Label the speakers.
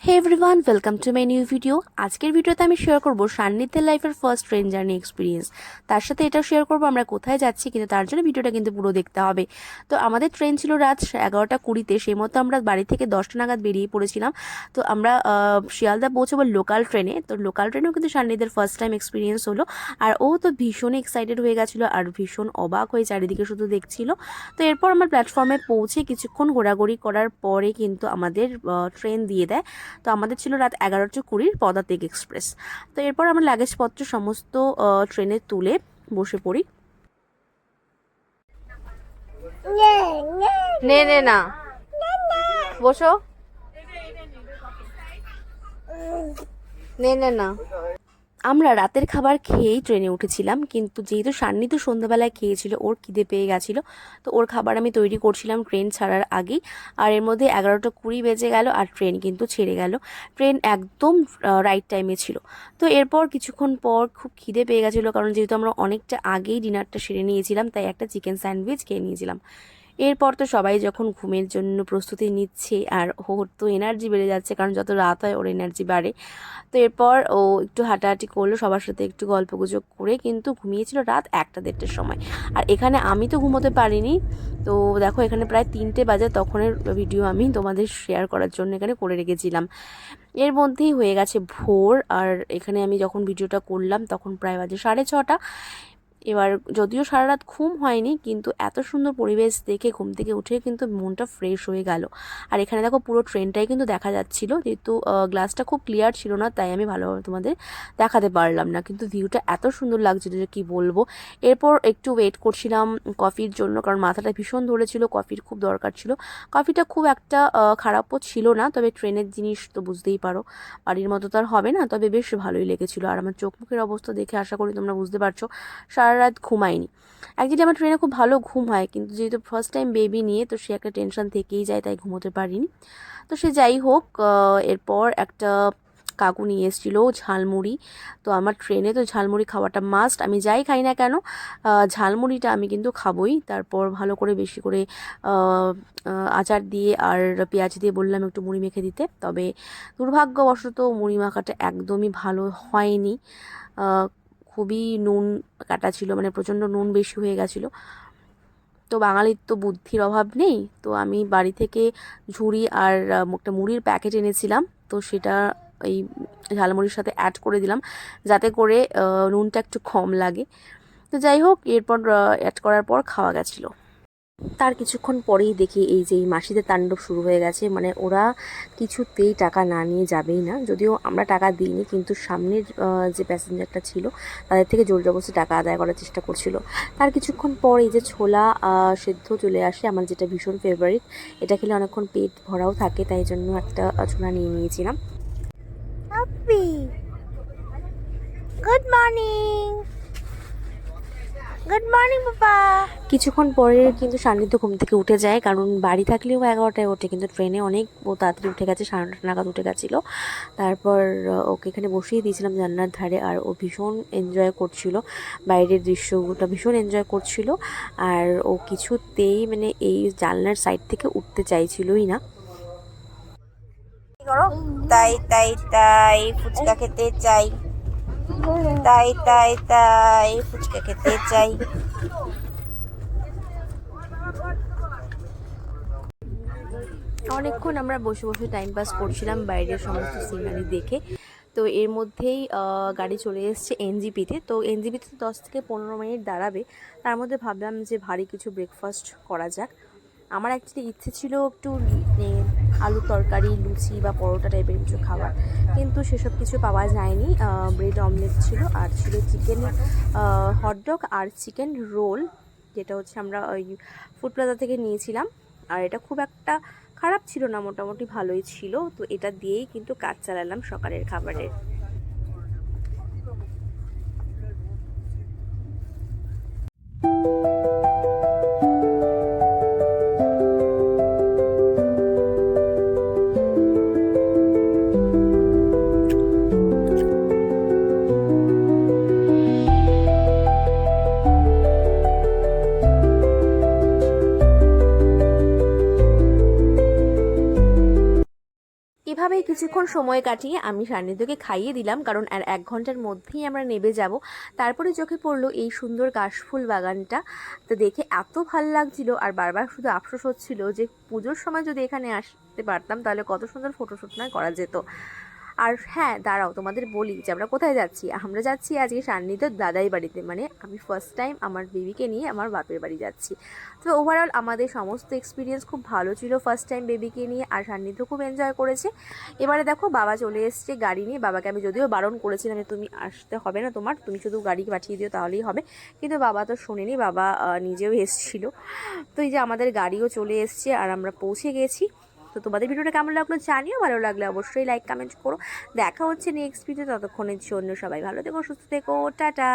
Speaker 1: Hey everyone, welcome to my new video. আজকের ভিডিওতে আমি শেয়ার করব সান্নিধ্যের লাইফের ফার্স্ট ট্রেন জার্নি এক্সপিরিয়েন্স। তার সাথে এটাও শেয়ার করব আমরা কোথায় যাচ্ছি, কিন্তু তার জন্য ভিডিওটা কিন্তু পুরো দেখতে হবে। তো আমাদের ট্রেন ছিল রাত 11:20-তে, সেই মতো আমরা বাড়ি থেকে 10টা নাগাদ বেরিয়ে পড়েছিলাম। তো আমরা শিয়ালদা পৌঁছাবো লোকাল ট্রেনে। তো লোকাল ট্রেনেও কিন্তু সান্নিধ্যের ফার্স্ট টাইম এক্সপিরিয়েন্স হলো। আর ও তো ভীষণই এক্সাইটেড হয়ে গেছিলো আর ভীষণ অবাক হয়ে চারিদিকে শুধু দেখছিল। তো এরপর আমার প্ল্যাটফর্মে পৌঁছে কিছুক্ষণ ঘোরাঘুরি করার পরে কিন্তু আমাদের ট্রেন দিয়ে দেয়। তো আমাদের ছিল রাত 11:20 পদাতিক এক্সপ্রেস। তো এরপর আমরা লাগেজপত্র সমস্ত ট্রেনে তুলে বসে পড়ি।
Speaker 2: নে নে না বসো, নে নে না।
Speaker 1: আমরা রাতের খাবার খেয়েই ট্রেনে উঠেছিলাম, কিন্তু যেহেতু সান্নি তো সন্ধ্যাবেলায় খেয়েছিল, ওর খিদে পেয়ে গেছিলো। তো ওর খাবার আমি তৈরি করছিলাম ট্রেন ছাড়ার আগেই। আর এর মধ্যে 11:20 বেজে গেল আর ট্রেন কিন্তু ছেড়ে গেল। ট্রেন একদম রাইট টাইমে ছিল। তো এরপর কিছুক্ষণ পর খুব খিদে পেয়ে গেছিলো, কারণ যেহেতু আমরা অনেকটা আগেই ডিনারটা সেরে নিয়েছিলাম, তাই একটা চিকেন স্যান্ডউইচ খেয়ে নিয়েছিলাম। এরপর তো সবাই যখন ঘুমের জন্য প্রস্তুতি নিচ্ছে, আর ওর তো এনার্জি বেড়ে যাচ্ছে, কারণ যত রাত হয় ওর এনার্জি বাড়ে। তো এরপর ও একটু হাঁটাহাঁটি করলো, সবার সাথে একটু গল্পগুজব করে কিন্তু ঘুমিয়েছিল রাত 1-1:30-র সময়। আর এখানে আমি তো ঘুমোতে পারিনি। তো দেখো, এখানে প্রায় 3টে বাজে তখনের ভিডিও আমি তোমাদের শেয়ার করার জন্য এখানে করে রেখেছিলাম। এর মধ্যেই হয়ে গেছে ভোর। আর এখানে আমি যখন ভিডিওটা করলাম তখন প্রায় বাজে 6:30। এবার যদিও সারা রাত ঘুম হয়নি, কিন্তু এত সুন্দর পরিবেশ দেখে ঘুম থেকে উঠে কিন্তু মনটা ফ্রেশ হয়ে গেল। আর এখানে দেখো পুরো ট্রেনটাই কিন্তু দেখা যাচ্ছিল, যেহেতু গ্লাসটা খুব ক্লিয়ার ছিল না, তাই আমি ভালোভাবে তোমাদের দেখাতে পারলাম না, কিন্তু ভিউটা এত সুন্দর লাগছিল যে কী বলবো। এরপর একটু ওয়েট করছিলাম কফির জন্য, কারণ মাথাটা ভীষণ ধরেছিল, কফির খুব দরকার ছিল। কফিটা খুব একটা খারাপও ছিল না, তবে ট্রেনের জিনিস তো বুঝতেই পারো, বাড়ির মতো তো আর হবে না, তবে বেশ ভালোই লেগেছিলো। আর আমার চোখ মুখের অবস্থা দেখে আশা করি তোমরা বুঝতে পারছো সারা রাত ঘুমাইনি। একদিন আমার ট্রেনে খুব ভালো ঘুম হয়, কিন্তু যেহেতু ফার্স্ট টাইম বেবি নিয়ে, তো সে একটা টেনশন থেকেই যায়, তাই ঘুমোতে পারিনি। তো সে যাই হোক, এরপর একটা কাকু নিয়ে এসেছিলো ঝালমুড়ি। তো আমার ট্রেনে তো ঝালমুড়ি খাওয়াটা মাস্ট, আমি যাই খাই না কেন ঝালমুড়িটা আমি কিন্তু খাবোই। তারপর ভালো করে বেশি করে আচার দিয়ে আর পেঁয়াজ দিয়ে বললাম একটু মুড়ি মেখে দিতে, তবে দুর্ভাগ্যবশত মুড়ি মাখাটা একদমই ভালো হয়নি। খুবই নুন কাটা ছিল, মানে প্রচণ্ড নুন বেশি হয়ে গেছিলো। তো বাঙালির তো বুদ্ধির অভাব নেই, তো আমি বাড়ি থেকে ঝুড়ি আর একটা মুড়ির প্যাকেট এনেছিলাম, তো সেটা এই ঝালমুড়ির সাথে অ্যাড করে দিলাম, যাতে করে নুনটা একটু কম লাগে। তো যাই হোক, এরপর অ্যাড করার পর খাওয়া গেছিলো। তার কিছুক্ষণ পরেই দেখি এই যে এই মাসিদের তাণ্ডব শুরু হয়ে গেছে, মানে ওরা কিছুতেই টাকা না নিয়ে যাবেই না। যদিও আমরা টাকা দিইনি, কিন্তু সামনের যে প্যাসেঞ্জারটা ছিল তাদের থেকে জোর জবরদস্তি টাকা আদায় করার চেষ্টা করছিল। তার কিছুক্ষণ পর এই যে ছোলা সেদ্ধ চলে আসে, আমার যেটা ভীষণ ফেভারিট। এটা খেলে অনেকক্ষণ পেট ভরাও থাকে, তাই জন্য একটা ছোলা নিয়ে নিয়েছিলাম। গুড মর্নিং, গুড মর্নিং বাবা। কিছুক্ষণ পরে কিন্তু সান্নিধ্য ঘুম থেকে উঠে যায়, কারণ বাড়ি থাকলেও 11টায় ওঠে, কিন্তু ট্রেনে অনেক ও তাড়াতাড়ি উঠে গেছে, 9:30 নাগাদ উঠে গেছিলো। তারপর ওকে এখানে বসিয়ে দিয়েছিলাম জানলার ধারে, আর ও ভীষণ এনজয় করছিল, বাইরের দৃশ্যটা ভীষণ এনজয় করছিল। আর ও কিছুতেই মানে এই জানলার সাইড থেকে উঠতে চাইছিলই না।
Speaker 2: তাই তাই তাই ফুচকা খেতে চাই, তাই তাই তাই ফুচকা খেতে চাই।
Speaker 1: অনেকক্ষণ আমরা বসে বসে টাইম পাস করছিলাম বাইরের সমস্ত সিনারি দেখে। তো এর মধ্যেই গাড়ি চলে এসছে এনজিপিতে। তো এনজিপিতে 10 থেকে 15 মিনিট দাঁড়াবে। তার মধ্যে ভাবলাম যে ভারী কিছু ব্রেকফাস্ট করা যাক। আমার অ্যাকচুয়ালি ইচ্ছে ছিল একটু আলুর তরকারি, লুচি বা পরোটা টাইপের কিছু খাবার, কিন্তু সেসব কিছু পাওয়া যায়নি। ব্রেড অমলেট ছিল, আর ছিল চিকেন হটডগ আর চিকেন রোল, যেটা হচ্ছে আমরা ওই ফুড প্লাজা থেকে নিয়েছিলাম। আর এটা খুব একটা খারাপ ছিল না, মোটামুটি ভালোই ছিল। তো এটা দিয়েই কিন্তু কাজ চালালাম সকালের খাবারের। এভাবেই কিছুক্ষণ সময় কাটিয়ে আমি সান্নিধ্যকে খাইয়ে দিলাম, কারণ আর 1 ঘন্টার মধ্যেই আমরা নেবে যাব। তারপরে চোখে পড়লো এই সুন্দর কাশফুল বাগানটা। তো দেখে এত ভালো লাগছিল, আর বারবার শুধু আফসোস হচ্ছিল যে পুজোর সময় যদি এখানে আসতে পারতাম তাহলে কত সুন্দর ফটোশ্যুট না করা যেত। আর হ্যাঁ, দাঁড়াও তোমাদের বলি যে আমরা কোথায় যাচ্ছি। আমরা যাচ্ছি আজকে সান্নিধ্যর দাদাই বাড়িতে, মানে আমি ফার্স্ট টাইম আমার বেবিকে নিয়ে আমার বাপের বাড়ি যাচ্ছি। তো ওভারঅল আমাদের সমস্ত এক্সপিরিয়েন্স খুব ভালো ছিল ফার্স্ট টাইম বেবিকে নিয়ে, আর সান্নিধ্য খুব এনজয় করেছে। এবারে দেখো বাবা চলে এসছে গাড়ি নিয়ে। বাবাকে আমি যদিও বারণ করেছিলাম যে তুমি আসতে হবে না, তুমি শুধু গাড়ি পাঠিয়ে দিও তাহলেই হবে, কিন্তু বাবা তো শোনেনি, বাবা নিজেও এসেছিলো। তো এই যে আমাদের গাড়িও চলে এসছে আর আমরা পৌঁছে গেছি। তো তোমাদের ভিডিওটা কেমন লাগলো জানিও, ভালো লাগলে অবশ্যই লাইক কমেন্ট করো। দেখা হচ্ছে নেক্সট ভিডিও, ততক্ষণের জন্য সবাই ভালো থেকো, সুস্থ থেকো, টাটা।